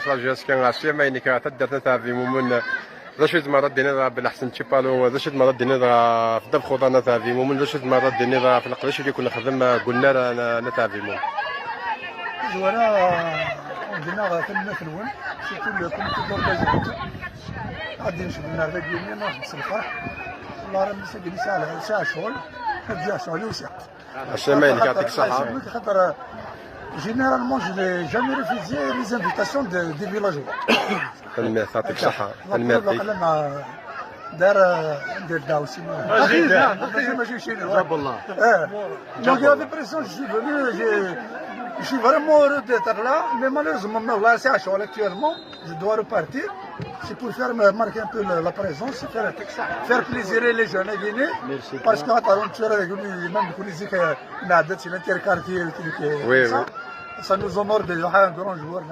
اخرى جالس كان غاشيه ما ينك تدرنا تاع في مومن ذا شي مرات دينا بالاحسن تشيبالو ذا شي مرات دينا في الدب خضرنا تاع في مومن ذا شي مرات دينا في القلاش اللي كنا خدم قلنا انا تاع في مومن زوانا عندنا كنا في الون سيتو اللي كنت تدور لازم غادي نشوف لنا هذاك اليومين نروح الفرح والله راه مسكين ساعه شغل كتجي شغل وساعه السلام عليك يعطيك الصحه خاطر généralement je n'ai jamais refusé les invitations des villageois. الماء يعطيك الصحه الماء دار ندير داوسي ماشي شي جاب الله donc il y avait pression je suis venu je suis vraiment heureux d'être là mais malheureusement là c'est à chaud actuellement je dois repartir c'est pour faire marquer un peu la présence faire plaisir les jeunes à Guinée parce que tu as même connaissez que نعدت في الانتركارتير ça nous honore déjà un grand joueur